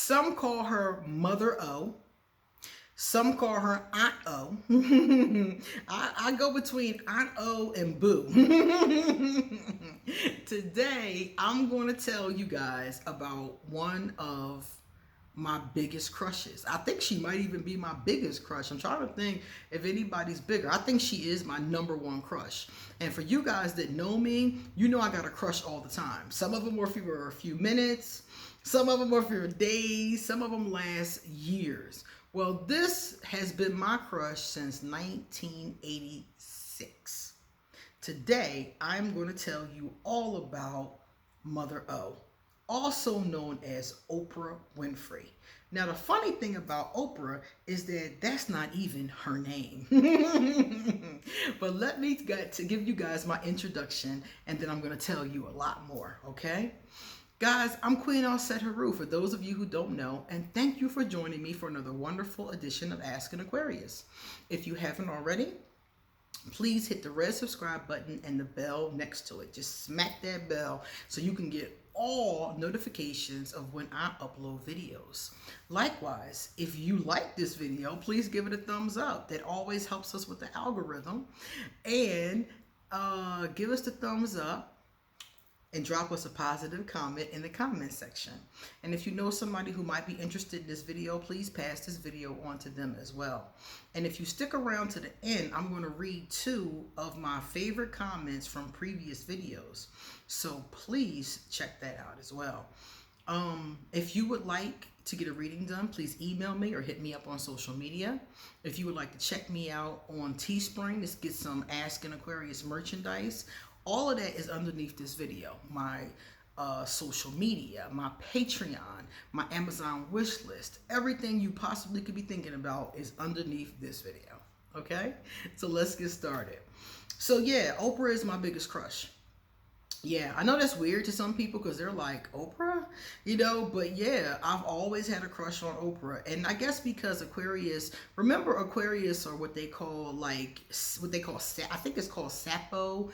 Some call her Mother O. Some call her Aunt O. I go between Aunt O and Boo. Today, I'm going to tell you guys about one of my biggest crushes. I think she might even be my biggest crush. I'm trying to think if anybody's bigger. I think she is my number one crush. And for you guys that know me, you know I got a crush all the time. Some of them are for a few minutes, some of them are for days, some of them last years. Well, this has been my crush since 1986. Today, I'm going to tell you all about Mother O, also known as Oprah Winfrey. Now, the funny thing about Oprah is that that's not even her name. But let me get to give you guys my introduction, and then I'm going to tell you a lot more, okay? Guys, I'm Queen Set Haru, for those of you who don't know, and thank you for joining me for another wonderful edition of Ask an Aquarius. If you haven't already, please hit the red subscribe button and the bell next to it. Just smack that bell so you can get all notifications of when I upload videos. Likewise, if you like this video, please give it a thumbs up. That always helps us with the algorithm. And give us the thumbs up and drop us a positive comment in the comment section. And if you know somebody who might be interested in this video, please pass this video on to them as well. And if you stick around to the end, I'm going to read 2 of my favorite comments from previous videos. So please check that out as well. If you would like to get a reading done, please email me or hit me up on social media. If you would like to check me out on Teespring to get some Ask an Aquarius merchandise, all of that is underneath this video. My social media, my Patreon, my Amazon wish list, everything you possibly could be thinking about is underneath this video. Okay? So let's get started. So yeah, Oprah is my biggest crush. Yeah, I know that's weird to some people because they're like, Oprah? You know, but yeah, I've always had a crush on Oprah. And I guess because Aquarius, remember Aquarius or what they call I think it's called sexual,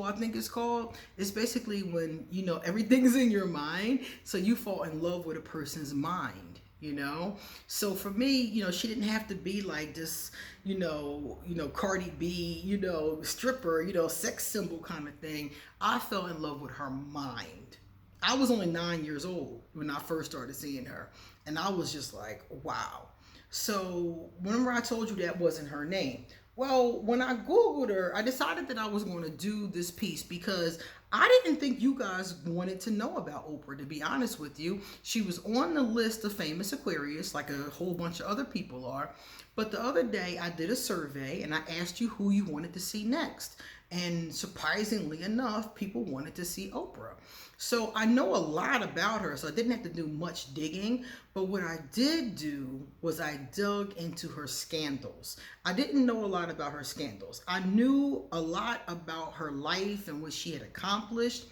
I think it's called. It's basically when, you know, everything's in your mind. So you fall in love with a person's mind. You know, so for me, you know, she didn't have to be like this, you know, Cardi B, you know, stripper, you know, sex symbol kind of thing. I fell in love with her mind. I was only 9 years old when I first started seeing her, and I was just like, wow. So remember I told you that wasn't her name. Well, when I Googled her, I decided that I was going to do this piece because I didn't think you guys wanted to know about Oprah, to be honest with you. She was on the list of famous Aquarius, like a whole bunch of other people are. But the other day, I did a survey, and I asked you who you wanted to see next. And surprisingly enough, people wanted to see Oprah. So I know a lot about her, so I didn't have to do much digging. But what I did do was I dug into her scandals. I didn't know a lot about her scandals. I knew a lot about her life and what she had accomplished,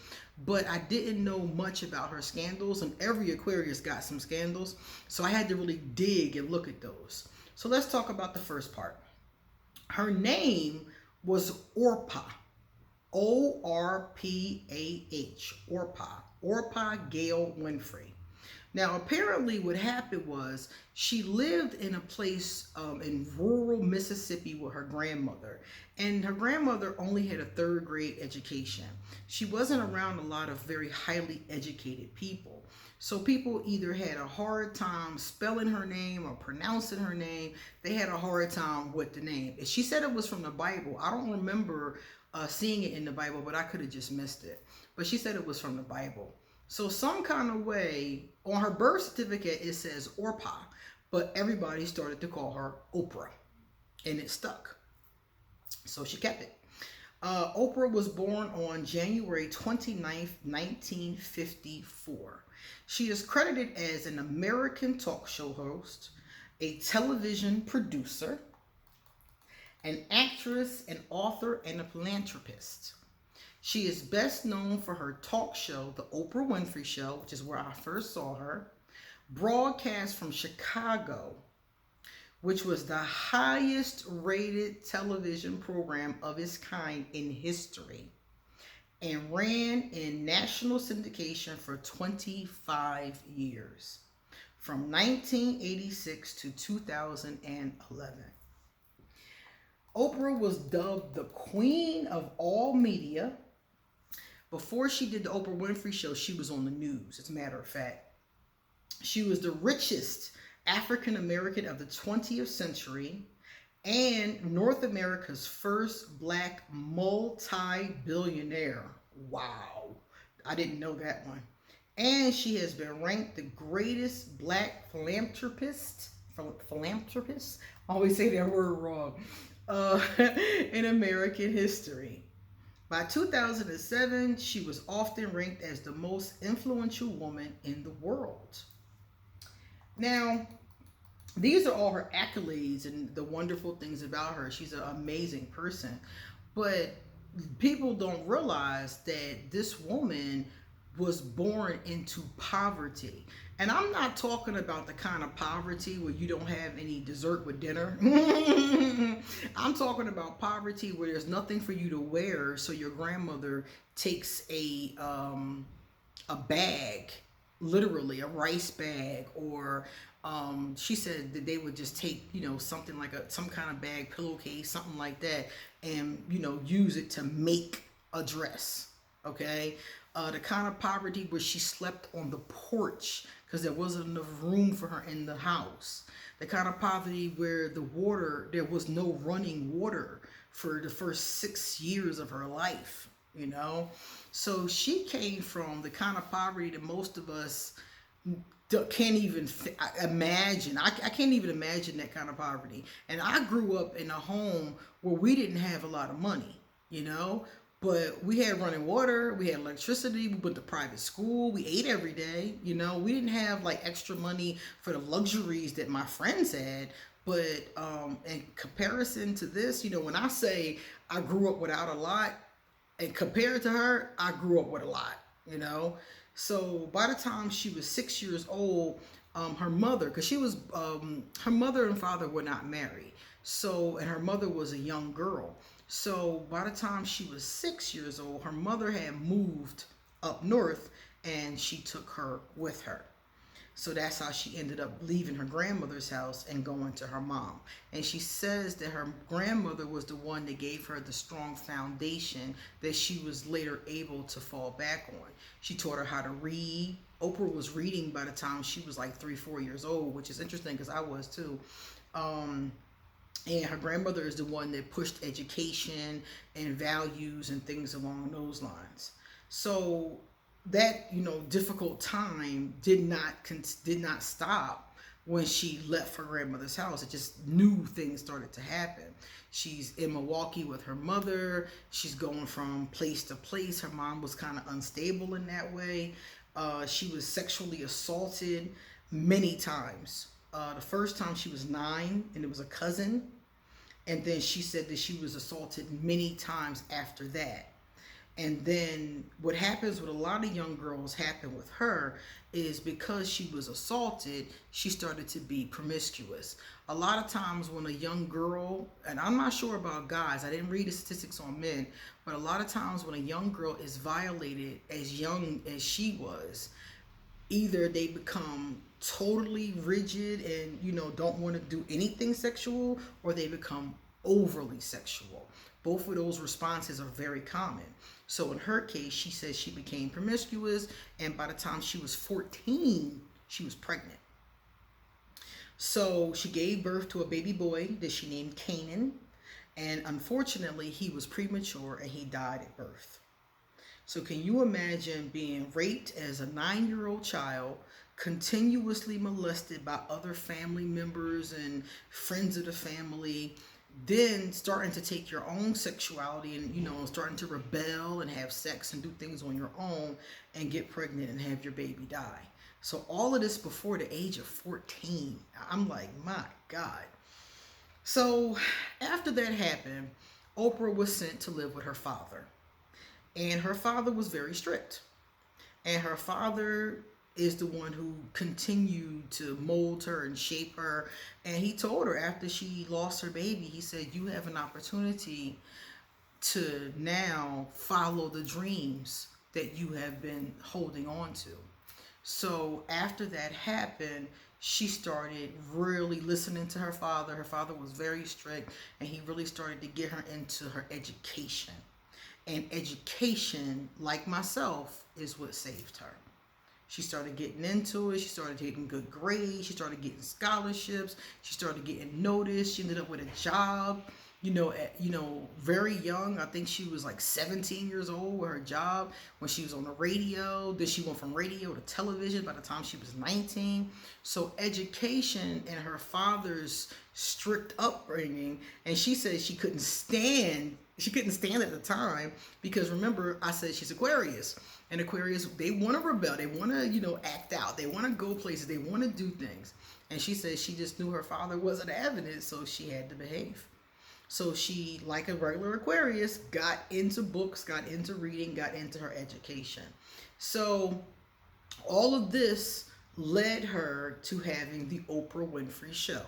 but I didn't know much about her scandals. And every Aquarius got some scandals, so I had to really dig and look at those. So let's talk about the first part. Her name was Oprah. O-R-P-A-H, Oprah Gail Winfrey. Now, apparently what happened was she lived in a place in rural Mississippi with her grandmother. And her grandmother only had a 3rd grade education. She wasn't around a lot of very highly educated people. So people either had a hard time spelling her name or pronouncing her name. They had a hard time with the name. She said it was from the Bible. I don't remember seeing it in the Bible, but I could have just missed it. But she said it was from the Bible. So some kind of way, on her birth certificate, it says Oprah, but everybody started to call her Oprah, and it stuck. So she kept it. Oprah was born on January 29th, 1954. She is credited as an American talk show host, a television producer, an actress, an author, and a philanthropist. She is best known for her talk show, The Oprah Winfrey Show, which is where I first saw her, broadcast from Chicago, which was the highest rated television program of its kind in history, and ran in national syndication for 25 years. from 1986 to 2011. Oprah was dubbed the queen of all media. Before she did the Oprah Winfrey Show, she was on the news, as a matter of fact. She was the richest African American of the 20th century and North America's first black multi-billionaire. Wow, I didn't know that one. And she has been ranked the greatest black philanthropist. Philanthropist? I always say that word wrong. In American history. By 2007, she was often ranked as the most influential woman in the world. Now, these are all her accolades and the wonderful things about her. She's an amazing person. But people don't realize that this woman was born into poverty. And I'm not talking about the kind of poverty where you don't have any dessert with dinner. I'm talking about poverty where there's nothing for you to wear, so your grandmother takes a bag, literally a rice bag, or she said that they would just take, something like some kind of bag, pillowcase, something like that, and use it to make a dress. Okay, the kind of poverty where she slept on the porch because there wasn't enough room for her in the house. The kind of poverty where there was no running water for the first 6 years of her life. So she came from the kind of poverty that most of us can't even imagine. I can't even imagine that kind of poverty. And I grew up in a home where we didn't have a lot of money, but we had running water, we had electricity, we went to private school, we ate every day, we didn't have like extra money for the luxuries that my friends had. But in comparison to this, when I say I grew up without a lot, and compared to her, I grew up with a lot, So by the time she was 6 years old, her mother, because she was, her mother and father were not married. So, and her mother was a young girl. So by the time she was 6 years old, her mother had moved up north and she took her with her. So that's how she ended up leaving her grandmother's house and going to her mom. And she says that her grandmother was the one that gave her the strong foundation that she was later able to fall back on. She taught her how to read. Oprah was reading by the time she was like 3-4 years old, which is interesting because I was too. And her grandmother is the one that pushed education and values and things along those lines. So that difficult time did not stop when she left her grandmother's house. It just new things started to happen. She's in Milwaukee with her mother. She's going from place to place. Her mom was kind of unstable in that way. She was sexually assaulted many times. The first time she was 9, and it was a cousin. And then she said that she was assaulted many times after that. And then what happens with a lot of young girls happened with her is because she was assaulted, she started to be promiscuous. A lot of times when a young girl, and I'm not sure about guys, I didn't read the statistics on men, but a lot of times when a young girl is violated as young as she was, either they become totally rigid and don't want to do anything sexual, or they become overly sexual. Both of those responses are very common. So in her case, she says she became promiscuous, and by the time she was 14, she was pregnant. So she gave birth to a baby boy that she named Canaan, and unfortunately, he was premature and he died at birth. So can you imagine being raped as a 9-year-old child, continuously molested by other family members and friends of the family, then starting to take your own sexuality and starting to rebel and have sex and do things on your own and get pregnant and have your baby die. So all of this before the age of 14. I'm like, my God. So after that happened, Oprah was sent to live with her father. And her father was very strict. And her father is the one who continued to mold her and shape her. And he told her after she lost her baby, he said, you have an opportunity to now follow the dreams that you have been holding on to. So after that happened, she started really listening to her father. Her father was very strict, and he really started to get her into her education. And education, like myself, is what saved her. She started getting into it. She started getting good grades. She started getting scholarships. She started getting noticed. She ended up with a job. Very young. I think she was like 17 years old with her job when she was on the radio. Then she went from radio to television by the time she was 19. So education and her father's strict upbringing, and she said she couldn't stand. She couldn't stand at the time because remember I said she's Aquarius. And Aquarius, they want to rebel. They want to, act out. They want to go places. They want to do things. And she said she just knew her father wasn't having it, so she had to behave. So she, like a regular Aquarius, got into books, got into reading, got into her education. So all of this led her to having the Oprah Winfrey Show.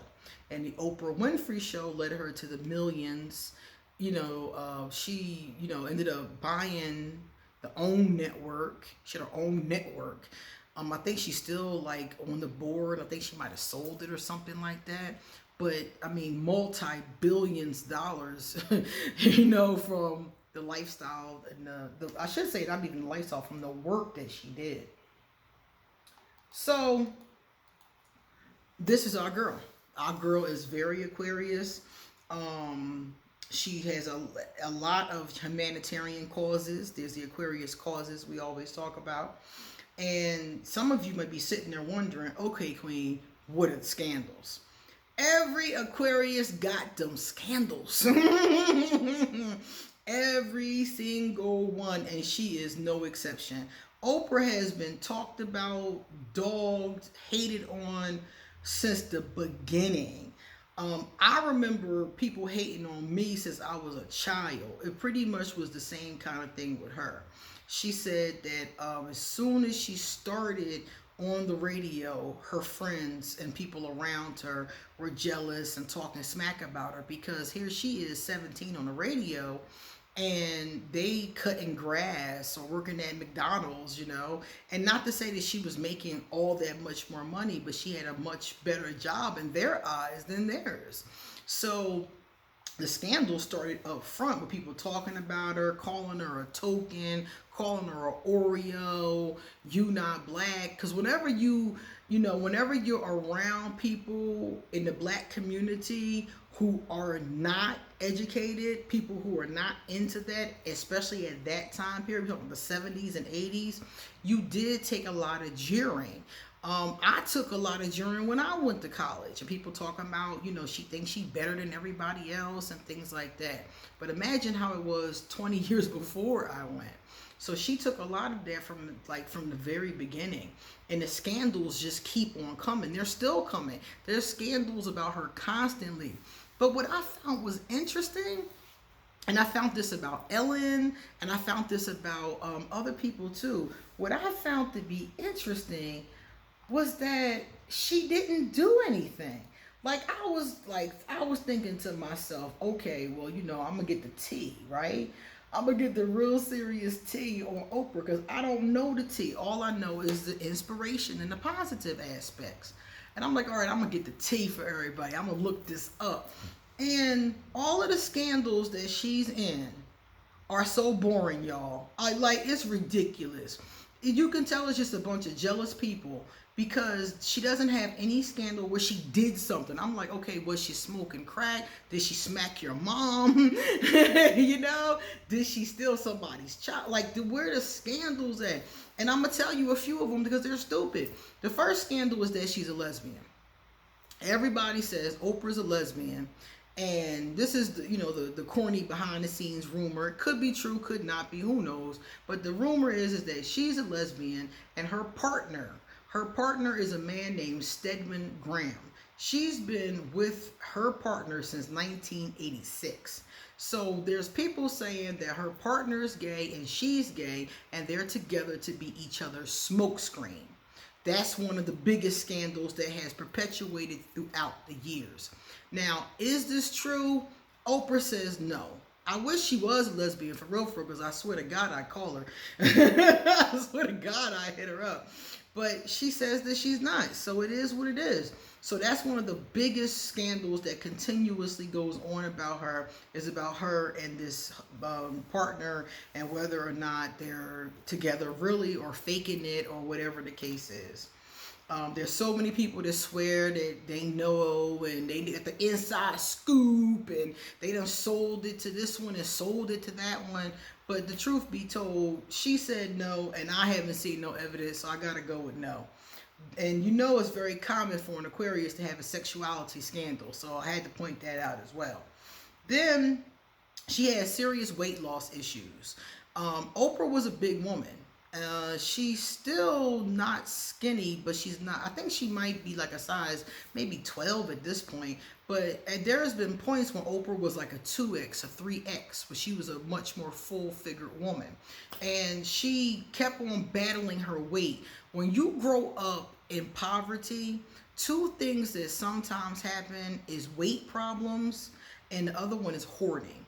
And the Oprah Winfrey Show led her to the millions. She, ended up buying the own network. She had her own network. I think she's still like on the board. I think she might have sold it or something like that. But I mean, multi-billions dollars, from the lifestyle and I should say not even the lifestyle, from the work that she did. So this is our girl. Our girl is very Aquarius. She has a lot of humanitarian causes. There's the Aquarius causes we always talk about. And some of you might be sitting there wondering, okay, Queen, what are the scandals? Every Aquarius got them scandals. Every single one, and she is no exception. Oprah has been talked about, dogged, hated on since the beginning. I remember people hating on me since I was a child. It pretty much was the same kind of thing with her. She said that as soon as she started on the radio, her friends and people around her were jealous and talking smack about her because here she is 17 on the radio and they cutting grass or working at McDonald's, and not to say that she was making all that much more money, but she had a much better job in their eyes than theirs. So the scandal started up front with people talking about her, calling her a token, calling her an Oreo, you not black. Because whenever whenever you're around people in the black community who are not educated, people who are not into that, especially at that time period, the 70s and 80s, you did take a lot of jeering. I took a lot of jeering when I went to college, and people talking about, she thinks she's better than everybody else and things like that. But imagine how it was 20 years before I went. So she took a lot of that from the very beginning. And the scandals just keep on coming. They're still coming. There's scandals about her constantly. But what I found was interesting, and I found this about Ellen, and I found this about other people too. What I found to be interesting was that she didn't do anything. I was thinking to myself, okay, well, I'm gonna get the tea, right? I'm gonna get the real serious tea on Oprah because I don't know the tea. All I know is the inspiration and the positive aspects. And I'm like, all right, I'm gonna get the tea for everybody. I'm gonna look this up. And all of the scandals that she's in are so boring, y'all. It's ridiculous. You can tell it's just a bunch of jealous people because she doesn't have any scandal where she did something. I'm like, okay, was she smoking crack? Did she smack your mom? Did she steal somebody's child? Where the scandals at? And I'm going to tell you a few of them because they're stupid. The first scandal is that she's a lesbian. Everybody says Oprah's a lesbian. And this is the corny behind the scenes rumor. It could be true, could not be, who knows. But the rumor is that she's a lesbian, and her partner is a man named Stedman Graham. She's been with her partner since 1986. So there's people saying that her partner is gay and she's gay, and they're together to be each other's smokescreen. That's one of the biggest scandals that has perpetuated throughout the years. Now, is this true? Oprah says no. I wish she was a lesbian for real, because I swear to God I'd call her. I swear to God I'd hit her up. But she says that she's not. So it is what it is. So that's one of the biggest scandals that continuously goes on about her, is about her and this partner, and whether or not they're together really or faking it or whatever the case is. There's so many people that swear that they know and they get the inside scoop and they done sold it to this one and sold it to that one. But the truth be told, she said no, and I haven't seen no evidence, so I gotta go with no. And you know it's very common for an Aquarius to have a sexuality scandal, so I had to point that out as well. Then she had serious weight loss issues. Oprah was a big woman. She's still not skinny, but she's not. I think she might be like a size maybe 12 at this point. But there's been points when Oprah was like a 2X, a 3X, but she was a much more full-figured woman. And she kept on battling her weight. When you grow up in poverty, two things that sometimes happen is weight problems, and the other one is hoarding.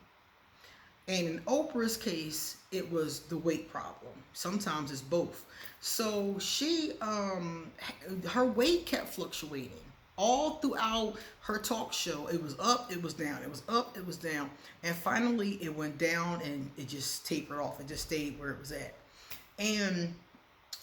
And in Oprah's case, it was the weight problem. Sometimes it's both. So she, her weight kept fluctuating all throughout her talk show. It was up, it was down, it was up, it was down. And finally it went down and it just tapered off. It just stayed where it was at. And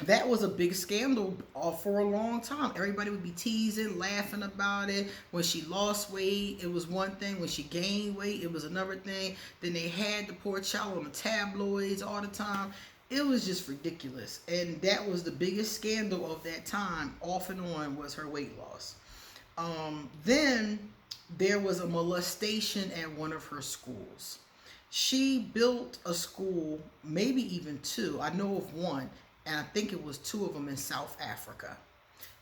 that was a big scandal for a long time. Everybody would be teasing, laughing about it. When she lost weight, it was one thing. When she gained weight, it was another thing. Then they had the poor child on the tabloids all the time. It was just ridiculous. And that was the biggest scandal of that time, off and on, was her weight loss. Then there was a molestation at one of her schools. She built a school, maybe even two. I know of one. And I think it was two of them in South Africa.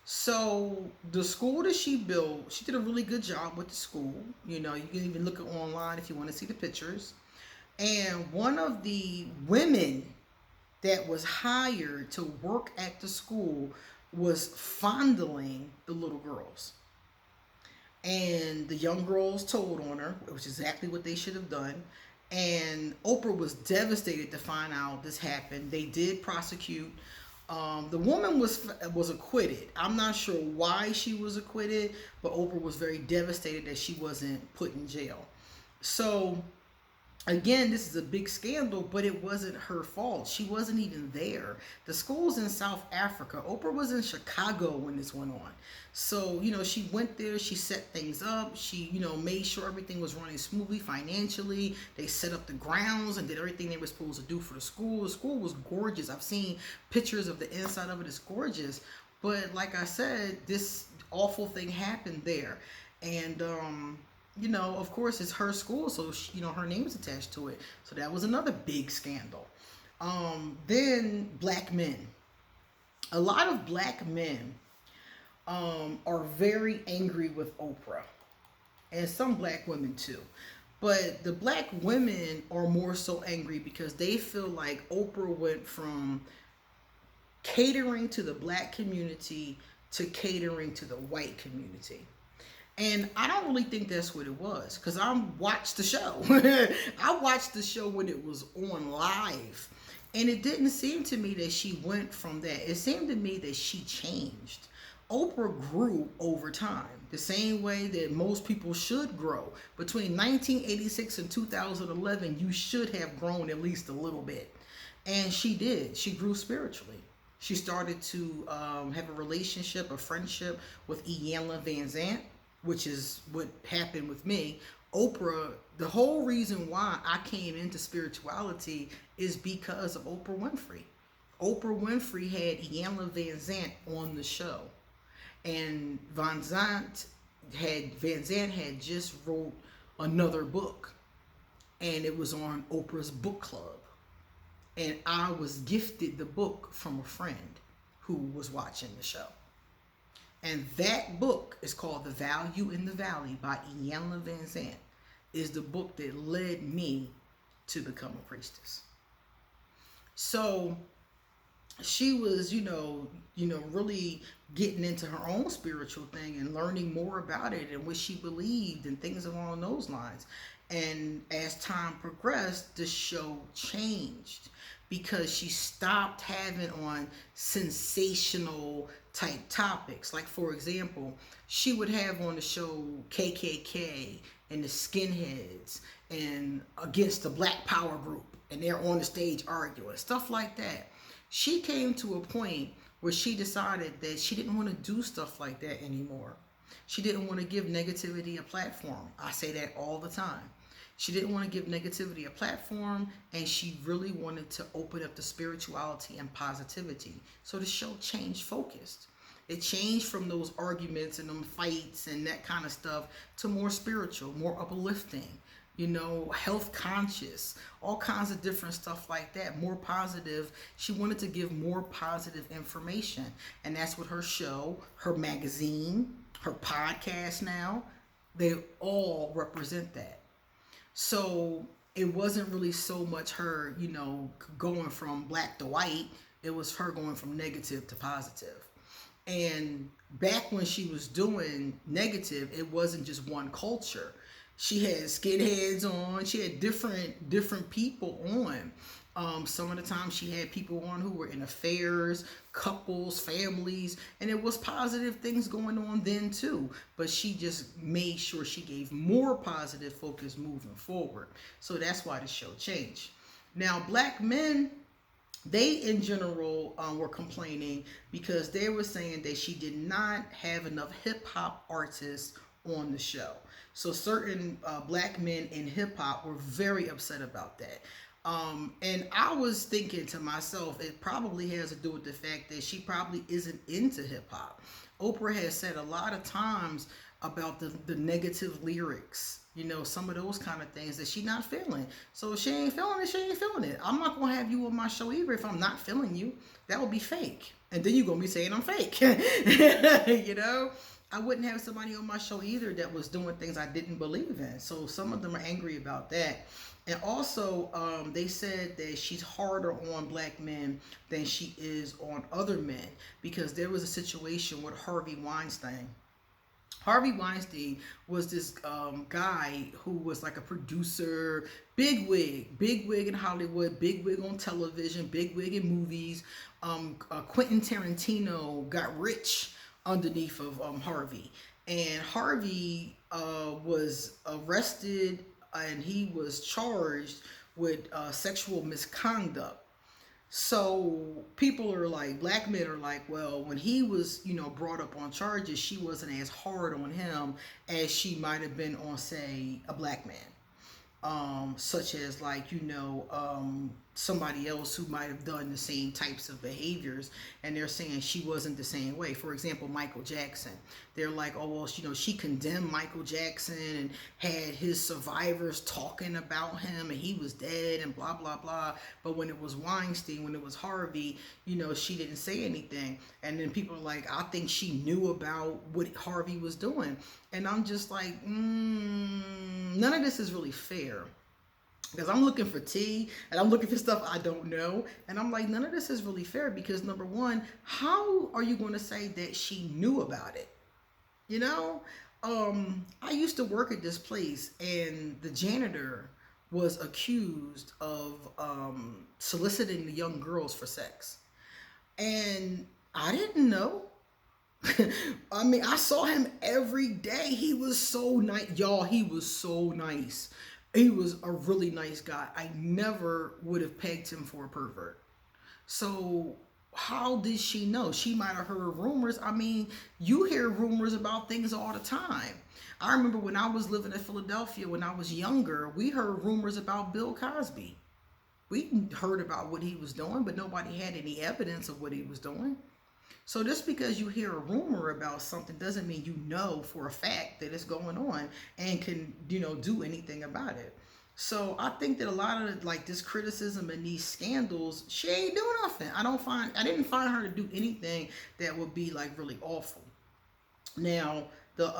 So the school that she built, she did a really good job with the school. You know, you can even look it online if you want to see the pictures. And one of the women that was hired to work at the school was fondling the little girls. And the young girls told on her, which is exactly what they should have done. And Oprah was devastated to find out this happened. They did prosecute. The woman was acquitted. I'm not sure why she was acquitted, but Oprah was very devastated that she wasn't put in jail. So again, this is a big scandal, but it wasn't her fault. She wasn't even there. The school's in South Africa. Oprah was in Chicago when this went on. So, you know, she went there, she set things up, she, you know, made sure everything was running smoothly financially. They set up the grounds and did everything they were supposed to do for the school. The school was gorgeous. I've seen pictures of the inside of it. It's gorgeous. But like I said, this awful thing happened there. And, you know, of course, it's her school, so she, you know, her name is attached to it. So that was another big scandal. Then black men. A lot of black men are very angry with Oprah, and some black women too. But the black women are more so angry because they feel like Oprah went from catering to the black community to catering to the white community. And I don't really think that's what it was, because I watched the show. I watched the show when it was on live. And it didn't seem to me that she went from that. It seemed to me that she changed. Oprah grew over time, the same way that most people should grow. Between 1986 and 2011, you should have grown at least a little bit. And she did. She grew spiritually. She started to have a relationship, a friendship with Iyanla Vanzant, which is what happened with me. Oprah, the whole reason why I came into spirituality is because of Oprah Winfrey. Oprah Winfrey had Iyanla Vanzant on the show. And Vanzant had just wrote another book. And it was on Oprah's book club. And I was gifted the book from a friend who was watching the show. And that book is called The Value in the Valley by Iyanla Vanzant. Is the book that led me to become a priestess. So she was, you know, really getting into her own spiritual thing and learning more about it and what she believed and things along those lines. And as time progressed, the show changed because she stopped having on sensational type topics. Like, for example, she would have on the show KKK and the skinheads and against the Black Power group, and they're on the stage arguing, stuff like that. She came to a point where she decided that she didn't want to do stuff like that anymore. She didn't want to give negativity a platform. I say that all the time. She didn't want to give negativity a platform, and she really wanted to open up the spirituality and positivity. So the show changed focused. It changed from those arguments and them fights and that kind of stuff to more spiritual, more uplifting, health conscious, all kinds of different stuff like that, more positive. She wanted to give more positive information. And that's what her show, her magazine, her podcast now, they all represent that. So it wasn't really so much her, going from black to white. It was her going from negative to positive. And back when she was doing negative, it wasn't just one culture. She had skinheads on. She had different people on. Some of the time she had people on who were in affairs, couples, families, and it was positive things going on then too. But she just made sure she gave more positive focus moving forward. So that's why the show changed. Now, black men, they in general were complaining because they were saying that she did not have enough hip hop artists on the show. So certain black men in hip hop were very upset about that. And I was thinking to myself, it probably has to do with the fact that she probably isn't into hip hop. Oprah has said a lot of times about the negative lyrics, some of those kind of things that she's not feeling. So if she ain't feeling it, she ain't feeling it. I'm not going to have you on my show either if I'm not feeling you. That would be fake. And then you're going to be saying I'm fake. I wouldn't have somebody on my show either that was doing things I didn't believe in. So some of them are angry about that. And also, they said that she's harder on black men than she is on other men because there was a situation with Harvey Weinstein. Harvey Weinstein was this guy who was like a producer, big wig in Hollywood, big wig on television, big wig in movies. Quentin Tarantino got rich underneath of Harvey. And Harvey was arrested and he was charged with sexual misconduct. So people are like, black men are like, well, when he was, brought up on charges, she wasn't as hard on him as she might have been on, say, a black man. Such as like, somebody else who might have done the same types of behaviors, and they're saying she wasn't the same way. For example, Michael Jackson. They're like, oh, well, she condemned Michael Jackson and had his survivors talking about him and he was dead and blah, blah, blah. But when it was Weinstein, when it was Harvey, she didn't say anything. And then people are like, I think she knew about what Harvey was doing. And I'm just like, none of this is really fair. Because I'm looking for tea and I'm looking for stuff I don't know. And I'm like, none of this is really fair because number one, how are you going to say that she knew about it? I used to work at this place and the janitor was accused of soliciting the young girls for sex. And I didn't know. I mean, I saw him every day. He was so nice. Y'all, he was so nice. He was a really nice guy. I never would have pegged him for a pervert. So how did she know? She might have heard rumors. I mean, you hear rumors about things all the time. I remember when I was living in Philadelphia, when I was younger, we heard rumors about Bill Cosby. We heard about what he was doing, but nobody had any evidence of what he was doing. So just because you hear a rumor about something doesn't mean you know for a fact that it's going on and can, do anything about it. So I think that a lot of this criticism and these scandals, she ain't doing nothing. I didn't find her to do anything that would be really awful. Now, the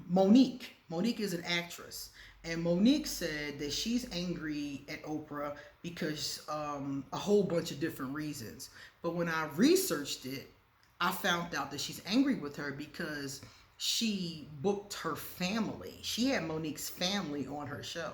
Monique is an actress. And Monique said that she's angry at Oprah because a whole bunch of different reasons. But when I researched it, I found out that she's angry with her because she booked her family. She had Monique's family on her show.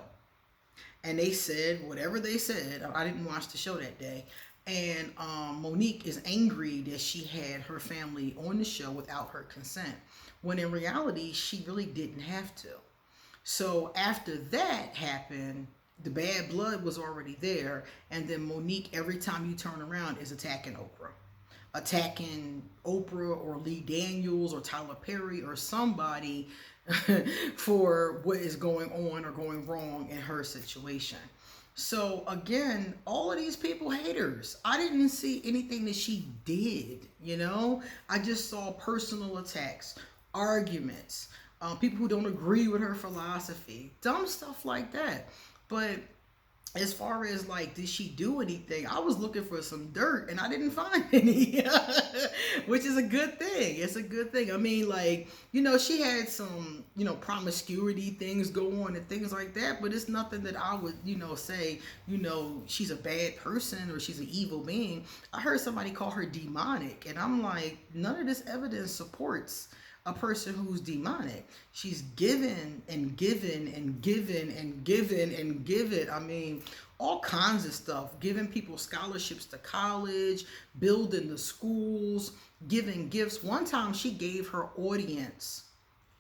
And they said whatever they said. I didn't watch the show that day. And Monique is angry that she had her family on the show without her consent, when in reality, she really didn't have to. So after that happened, the bad blood was already there. And then Monique, every time you turn around, is attacking Oprah. Attacking Oprah or Lee Daniels or Tyler Perry or somebody for what is going on or going wrong in her situation. So again, all of these people haters. I didn't see anything that she did, you know? I just saw personal attacks, arguments, people who don't agree with her philosophy, dumb stuff like that. But as far as like, did she do anything? I was looking for some dirt and I didn't find any, which is a good thing. It's a good thing. I mean, like, you know, she had some, you know, promiscuity things go on and things like that, but it's nothing that I would, you know, say, you know, she's a bad person or she's an evil being. I heard somebody call her demonic, and I'm like, none of this evidence supports a person who's demonic. She's given and given and given and given and given. I mean, all kinds of stuff. Giving people scholarships to college, building the schools, giving gifts. One time she gave her audience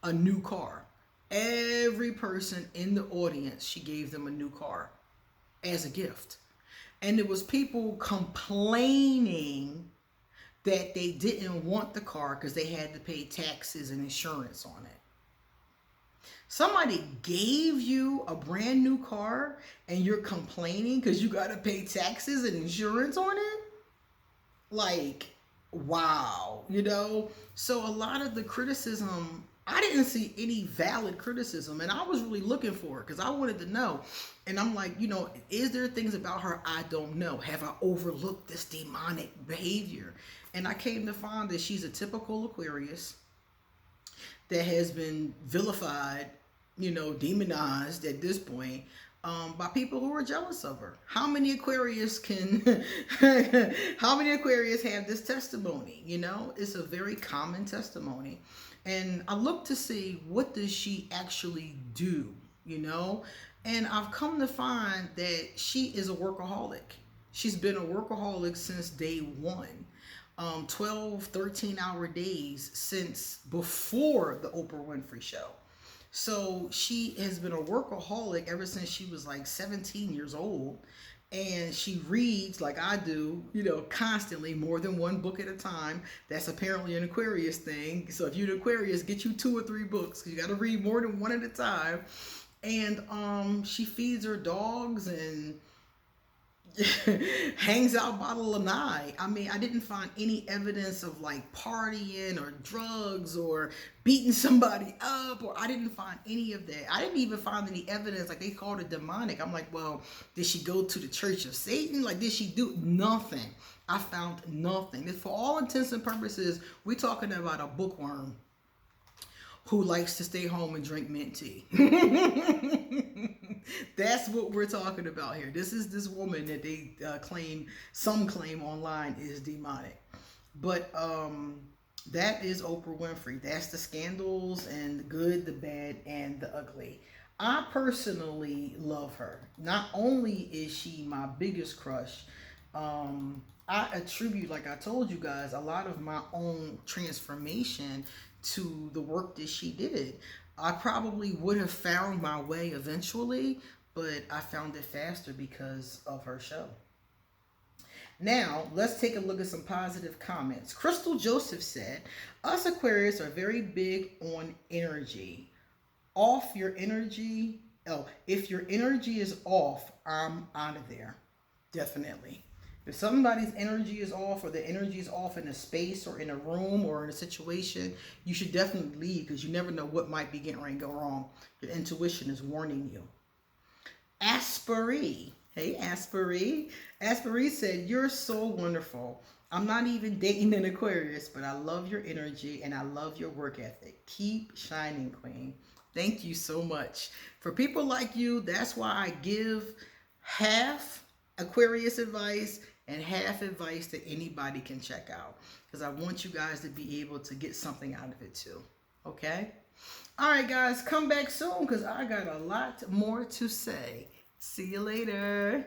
a new car. Every person in the audience, she gave them a new car as a gift. And there was people complaining that they didn't want the car because they had to pay taxes and insurance on it. Somebody gave you a brand new car and you're complaining because you got to pay taxes and insurance on it? Like, wow, you know? So a lot of the criticism, I didn't see any valid criticism, and I was really looking for it because I wanted to know. And I'm like, you know, is there things about her I don't know? Have I overlooked this demonic behavior? And I came to find that she's a typical Aquarius that has been vilified, you know, demonized at this point, by people who are jealous of her. How many Aquarius can, how many Aquarius have this testimony? You know, it's a very common testimony. And I look to see, what does she actually do, you know? And I've come to find that she is a workaholic. She's been a workaholic since day one. 12, 13-hour days since before the Oprah Winfrey show. So she has been a workaholic ever since she was like 17 years old. And she reads, like I do, you know, constantly, more than one book at a time. That's apparently an Aquarius thing. So if you're an Aquarius, get you 2 or 3 books, because you got to read more than one at a time. And she feeds her dogs and hangs out by the lanai. I mean, I didn't find any evidence of like partying or drugs or beating somebody up, or I didn't find any of that. I didn't even find any evidence, like they called it demonic. I'm like, well, did she go to the Church of Satan? Like, did she do nothing? I found nothing. For all intents and purposes, we're talking about a bookworm who likes to stay home and drink mint tea. That's what we're talking about here. This is this woman that they some claim online is demonic. But that is Oprah Winfrey. That's the scandals and the good, the bad, and the ugly. I personally love her. Not only is she my biggest crush, I attribute, like I told you guys, a lot of my own transformation to the work that she did. I probably would have found my way eventually, but I found it faster because of her show. Now, let's take a look at some positive comments. Crystal Joseph said, us Aquarius are very big on energy. Off your energy. Oh, if your energy is off, I'm out of there. Definitely. If somebody's energy is off, or the energy is off in a space or in a room or in a situation, you should definitely leave, because you never know what might be getting ready to go wrong. Your intuition is warning you. Aspery. Hey, Aspery. Aspery said, you're so wonderful. I'm not even dating an Aquarius, but I love your energy and I love your work ethic. Keep shining, Queen. Thank you so much. For people like you, that's why I give half Aquarius advice and half advice that anybody can check out, because I want you guys to be able to get something out of it too. Okay? All right, guys, come back soon because I got a lot more to say. See you later.